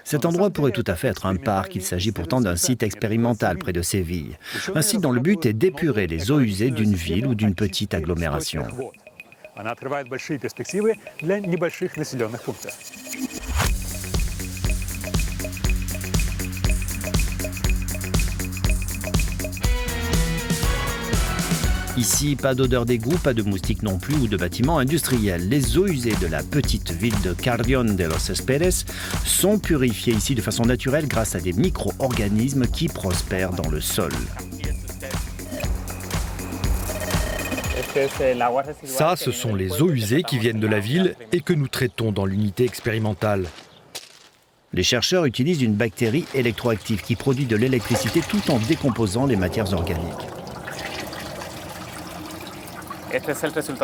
Cet endroit pourrait tout à fait être un parc. Il s'agit pourtant d'un site expérimental près de Séville. Un site dont le but est d'épurer les eaux usées d'une ville ou d'une petite agglomération. Ici, pas d'odeur d'égout, pas de moustiques non plus ou de bâtiments industriels. Les eaux usées de la petite ville de Carrión de los Esperes sont purifiées ici de façon naturelle grâce à des micro-organismes qui prospèrent dans le sol. Ça, ce sont les eaux usées qui viennent de la ville et que nous traitons dans l'unité expérimentale. Les chercheurs utilisent une bactérie électroactive qui produit de l'électricité tout en décomposant les matières organiques.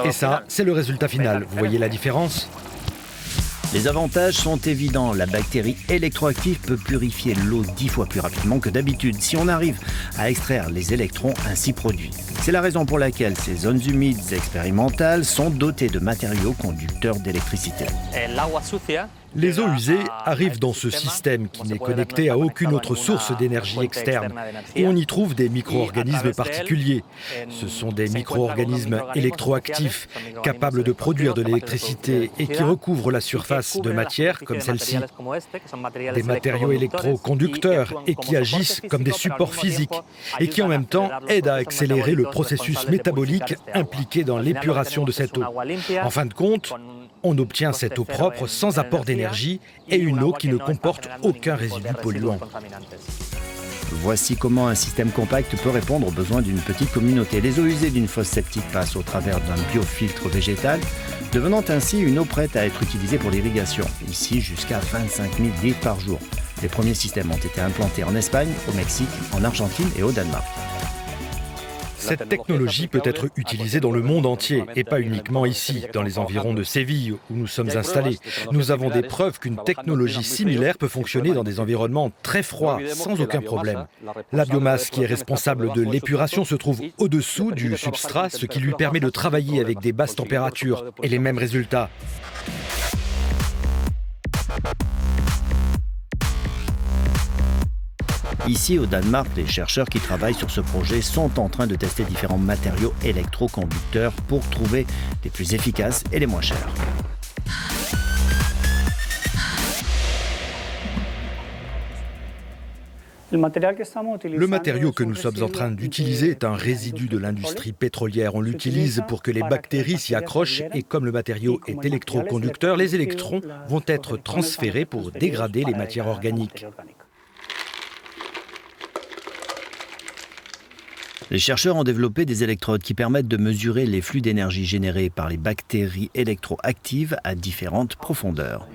Et ça, c'est le résultat final. Vous voyez la différence ? Les avantages sont évidents. La bactérie électroactive peut purifier l'eau 10 fois plus rapidement que d'habitude si on arrive à extraire les électrons ainsi produits. C'est la raison pour laquelle ces zones humides expérimentales sont dotées de matériaux conducteurs d'électricité. Les eaux usées arrivent dans ce système qui n'est connecté à aucune autre source d'énergie externe. Et on y trouve des micro-organismes particuliers. Ce sont des micro-organismes électroactifs capables de produire de l'électricité et qui recouvrent la surface de matière comme celle-ci. Des matériaux électroconducteurs et qui agissent comme des supports physiques et qui en même temps aident à accélérer le processus métabolique impliqué dans l'épuration de cette eau. En fin de compte, on obtient cette eau propre sans apport d'énergie et une eau qui ne comporte aucun résidu polluant. Voici comment un système compact peut répondre aux besoins d'une petite communauté. Les eaux usées d'une fosse septique passent au travers d'un biofiltre végétal, devenant ainsi une eau prête à être utilisée pour l'irrigation. Ici, jusqu'à 25 000 litres par jour. Les premiers systèmes ont été implantés en Espagne, au Mexique, en Argentine et au Danemark. Cette technologie peut être utilisée dans le monde entier et pas uniquement ici, dans les environs de Séville où nous sommes installés. Nous avons des preuves qu'une technologie similaire peut fonctionner dans des environnements très froids, sans aucun problème. La biomasse qui est responsable de l'épuration se trouve au-dessous du substrat, ce qui lui permet de travailler avec des basses températures et les mêmes résultats. Ici, au Danemark, les chercheurs qui travaillent sur ce projet sont en train de tester différents matériaux électroconducteurs pour trouver les plus efficaces et les moins chers. Le matériau que nous sommes en train d'utiliser est un résidu de l'industrie pétrolière. On l'utilise pour que les bactéries s'y accrochent et comme le matériau est électroconducteur, les électrons vont être transférés pour dégrader les matières organiques. Les chercheurs ont développé des électrodes qui permettent de mesurer les flux d'énergie générés par les bactéries électroactives à différentes profondeurs.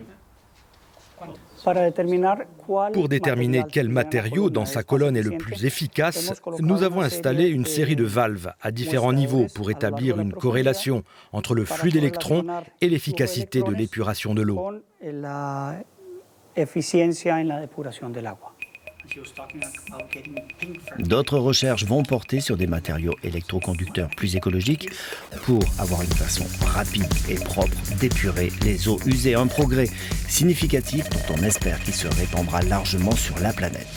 Pour déterminer quel matériau dans sa colonne est le plus efficace, nous avons installé une série de valves à différents niveaux pour établir une corrélation entre le flux d'électrons et l'efficacité de l'épuration de l'eau. D'autres recherches vont porter sur des matériaux électroconducteurs plus écologiques pour avoir une façon rapide et propre d'épurer les eaux usées. Un progrès significatif dont on espère qu'il se répandra largement sur la planète.